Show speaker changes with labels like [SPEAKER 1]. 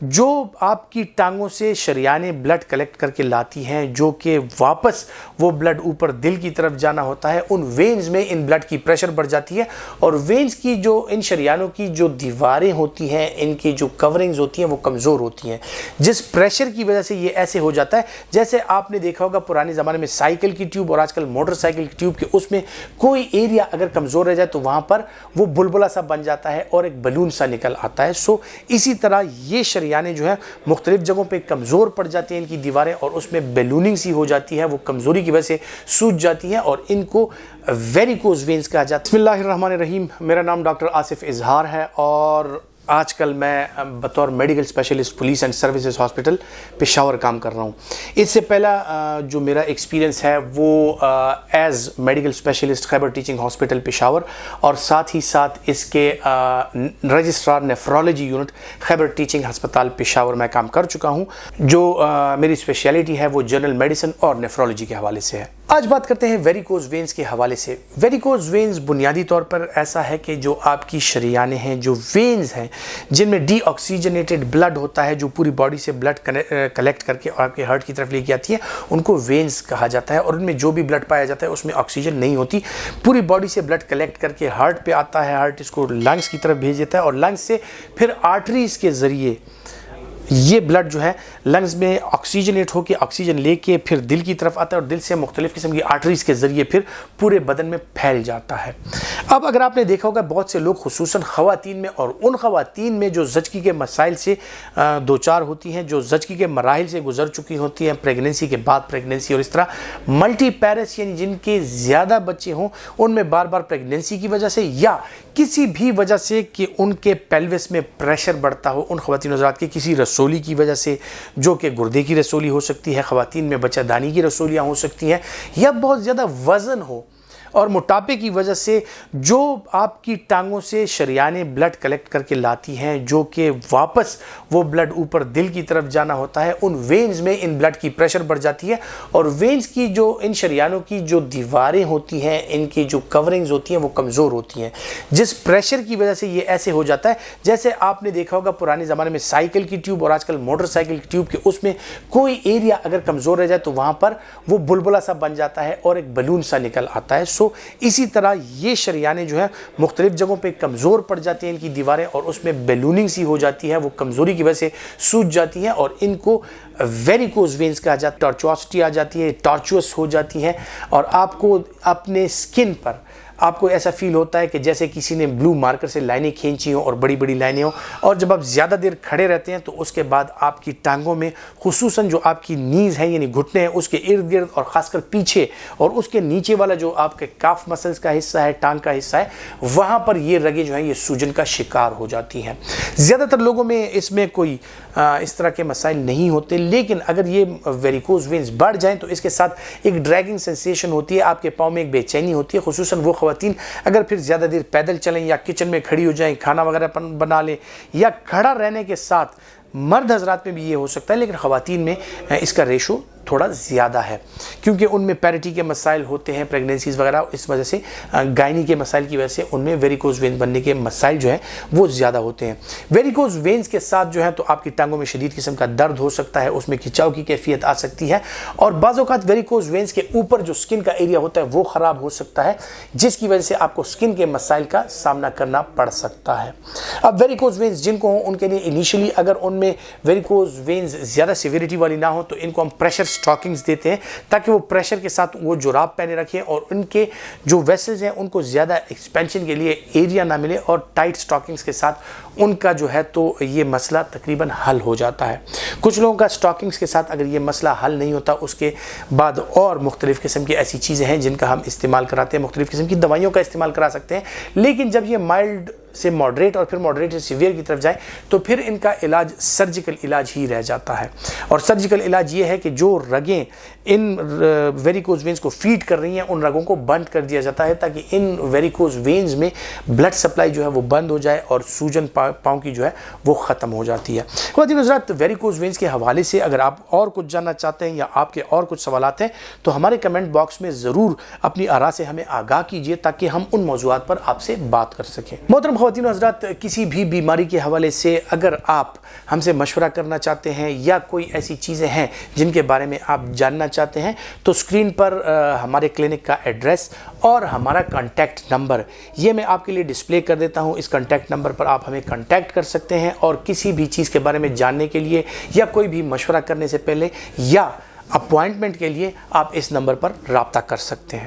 [SPEAKER 1] جو آپ کی ٹانگوں سے شریانیں بلڈ کلیکٹ کر کے لاتی ہیں جو کہ واپس وہ بلڈ اوپر دل کی طرف جانا ہوتا ہے، ان وینز میں ان بلڈ کی پریشر بڑھ جاتی ہے اور وینز کی جو ان شریانوں کی جو دیواریں ہوتی ہیں، ان کی جو کورنگز ہوتی ہیں وہ کمزور ہوتی ہیں، جس پریشر کی وجہ سے یہ ایسے ہو جاتا ہے جیسے آپ نے دیکھا ہوگا پرانے زمانے میں سائیکل کی ٹیوب اور آج کل موٹر سائیکل کی ٹیوب کے اس میں کوئی ایریا اگر کمزور رہ جائے تو وہاں پر وہ بلبلا سا بن جاتا ہے اور ایک بلون سا نکل آتا ہے۔ اسی طرح یہ شریانیں جو ہیں مختلف جگہوں پہ کمزور پڑ جاتی ہیں ان کی دیواریں اور اس میں بیلوننگ سی ہو جاتی ہے، وہ کمزوری کی وجہ سے سوج جاتی ہیں اور ان کو ویریکوز وینز کہا جاتا ہے۔ بسم اللہ الرحمن الرحیم، میرا نام ڈاکٹر آصف اظہار ہے اور آج کل میں بطور medical specialist police and services hospital Peshawar کام کر رہا ہوں۔ اس سے پہلا جو میرا ایکسپیرینس ہے وہ ایز میڈیکل اسپیشلسٹ خیبر ٹیچنگ ہاسپٹل پشاور اور ساتھ ہی ساتھ اس کے رجسٹرار نیفرولوجی یونٹ خیبر ٹیچنگ ہسپتال پشاور میں کام کر چکا ہوں۔ جو میری اسپیشلٹی ہے وہ جنرل میڈیسن اور نیفرولوجی کے حوالے سے ہے۔ آج بات کرتے ہیں ویریکوز وینز کے حوالے سے۔ ویریکوز وینز بنیادی طور پر ایسا ہے کہ جو آپ کی شریانیں ہیں، جو وینز ہیں جن میں ڈی آکسیجنیٹڈ بلڈ ہوتا ہے، جو پوری باڈی سے بلڈ کلیکٹ کر کے آپ کے ہارٹ کی طرف لے کے آتی ہے، ان کو وینز کہا جاتا ہے اور ان میں جو بھی بلڈ پایا جاتا ہے اس میں آکسیجن نہیں ہوتی، پوری باڈی سے بلڈ کلیکٹ کر کے ہارٹ پہ آتا ہے، ہارٹ اس کو لنگز کی طرف بھیج دیتا ہے اور لنگز سے پھر آرٹریز کے ذریعے یہ بلڈ جو ہے لنگز میں آکسیجنیٹ ہو کے آکسیجن لے کے پھر دل کی طرف آتا ہے اور دل سے مختلف قسم کی آرٹریز کے ذریعے پھر پورے بدن میں پھیل جاتا ہے۔ اب اگر آپ نے دیکھا ہوگا بہت سے لوگ خصوصاً خواتین میں اور ان خواتین میں جو زچگی کے مسائل سے دوچار ہوتی ہیں، جو زچگی کے مراحل سے گزر چکی ہوتی ہیں، پریگننسی کے بعد پریگننسی اور اس طرح ملٹی پیرس یعنی جن کے زیادہ بچے ہوں، ان میں بار بار پریگننسی کی وجہ سے یا کسی بھی وجہ سے کہ ان کے پیلوس میں پریشر بڑھتا ہو، ان خواتین حضرات کے کسی رسولی کی وجہ سے جو کہ گردے کی رسولی ہو سکتی ہے، خواتین میں بچہ دانی کی رسولیاں ہو سکتی ہیں یا بہت زیادہ وزن ہو اور موٹاپے کی وجہ سے جو آپ کی ٹانگوں سے شریانیں بلڈ کلیکٹ کر کے لاتی ہیں جو کہ واپس وہ بلڈ اوپر دل کی طرف جانا ہوتا ہے، ان وینز میں ان بلڈ کی پریشر بڑھ جاتی ہے اور وینز کی جو ان شریانوں کی جو دیواریں ہوتی ہیں، ان کی جو کورنگز ہوتی ہیں وہ کمزور ہوتی ہیں، جس پریشر کی وجہ سے یہ ایسے ہو جاتا ہے جیسے آپ نے دیکھا ہوگا پرانے زمانے میں سائیکل کی ٹیوب اور آج کل موٹر سائیکل کی ٹیوب کے اس میں کوئی ایریا اگر کمزور رہ جائے تو وہاں پر وہ بلبلا سا بن جاتا ہے اور ایک بلون سا نکل آتا ہے۔ اسی طرح یہ شریانیں جو ہیں مختلف جگہوں پہ کمزور پڑ جاتی ہیں ان کی دیواریں اور اس میں بیلوننگ سی ہو جاتی ہے، وہ کمزوری کی وجہ سے سوج جاتی ہیں اور ان کو ویریکوز وینز کہا جاتا ہے۔ ٹارچوسٹی آ جاتی ہے، ٹارچوس ہو جاتی ہے اور آپ کو اپنے سکن پر آپ کو ایسا فیل ہوتا ہے کہ جیسے کسی نے بلو مارکر سے لائنیں کھینچی ہوں اور بڑی بڑی لائنیں ہوں، اور جب آپ زیادہ دیر کھڑے رہتے ہیں تو اس کے بعد آپ کی ٹانگوں میں خصوصاً جو آپ کی نیز ہے یعنی گھٹنے ہیں اس کے ارد گرد اور خاص کر پیچھے اور اس کے نیچے والا جو آپ کے کاف مسلز کا حصہ ہے، ٹانگ کا حصہ ہے، وہاں پر یہ رگیں جو ہیں یہ سوجن کا شکار ہو جاتی ہیں۔ زیادہ تر لوگوں میں اس میں کوئی اس طرح کے مسائل نہیں ہوتے، لیکن اگر یہ ویریکوز وینز بڑھ جائیں تو اس کے ساتھ ایک ڈریگنگ سینسیشن ہوتی ہے، آپ کے پاؤں میں ایک بے چینی ہوتی ہے، خصوصاً وہ خواتین اگر پھر زیادہ دیر پیدل چلیں یا کچن میں کھڑی ہو جائیں، کھانا وغیرہ بنا لیں یا کھڑا رہنے کے ساتھ مرد حضرات میں بھی یہ ہو سکتا ہے، لیکن خواتین میں اس کا ریشو تھوڑا زیادہ ہے کیونکہ ان میں پیریٹی کے مسائل ہوتے ہیں، پریگننسیز وغیرہ، اس وجہ سے گائنی کے مسائل کی وجہ سے ان میں ویریکوز وینز بننے کے مسائل جو ہیں وہ زیادہ ہوتے ہیں۔ ویریکوز وینز کے ساتھ جو ہے تو آپ کی ٹانگوں میں شدید قسم کا درد ہو سکتا ہے، اس میں کھچاؤ کی کیفیت آ سکتی ہے اور بعض اوقات ویریکوز وینز کے اوپر جو سکن کا ایریا ہوتا ہے وہ خراب ہو سکتا ہے، جس کی وجہ سے آپ کو سکن کے مسائل کا سامنا کرنا پڑ سکتا ہے۔ اب ویریکوز وینز جن کو ہوں ان کے لیے انیشلی اگر ان میں ویریکوز وینز زیادہ سیویریٹی والی نہ ہو تو ان کو ہم پریشر سٹاکنگز دیتے ہیں تاکہ وہ پریشر کے ساتھ وہ جراب پہنے رکھیں اور ان کے جو ویسلز ہیں ان کو زیادہ ایکسپینشن کے لیے ایریا نہ ملے اور ٹائٹ سٹاکنگز کے ساتھ ان کا جو ہے تو یہ مسئلہ تقریباً حل ہو جاتا ہے۔ کچھ لوگوں کا سٹاکنگز کے ساتھ اگر یہ مسئلہ حل نہیں ہوتا اس کے بعد اور مختلف قسم کی ایسی چیزیں ہیں جن کا ہم استعمال کراتے ہیں، مختلف قسم کی دوائیوں کا استعمال کرا سکتے ہیں، لیکن جب یہ مائلڈ سے ماڈریٹ اور پھر ماڈریٹ سے سیویئر کی طرف جائے تو پھر ان کا علاج سرجیکل علاج ہی رہ جاتا ہے اور سرجیکل علاج یہ ہے کہ جو رگیں ان ویریکوز وینز کو فیڈ کر رہی ہیں ان رگوں کو بند کر دیا جاتا ہے تاکہ ان ویریکوز وینز میں بلڈ سپلائی جو ہے وہ بند ہو جائے اور سوجن پاؤں کی جو ہے وہ ختم ہو جاتی ہے۔ خواتین حضرات، ویریکوز وینز کے حوالے سے اگر آپ اور کچھ جاننا چاہتے ہیں یا آپ کے اور کچھ سوالات ہیں تو ہمارے کمنٹ باکس میں ضرور اپنی آراء سے ہمیں آگاہ کیجیے تاکہ ہم ان موضوعات پر آپ سے بات کر سکیں۔ محترم خواتین و حضرات، کسی بھی بیماری کے حوالے سے اگر آپ ہم سے مشورہ کرنا چاہتے ہیں یا کوئی ایسی چیزیں ہیں جن کے بارے میں آپ جاننا چاہتے ہیں تو اسکرین پر ہمارے کلینک کا ایڈریس اور ہمارا کانٹیکٹ نمبر یہ میں آپ کے لیے ڈسپلے کر دیتا ہوں. اس کانٹیکٹ نمبر پر آپ ہمیں کانٹیکٹ کر سکتے ہیں اور کسی بھی چیز کے بارے میں جاننے کے لیے یا کوئی بھی مشورہ کرنے سے پہلے یا اپوائنٹمنٹ کے لیے آپ اس نمبر پر رابطہ کر سکتے ہیں.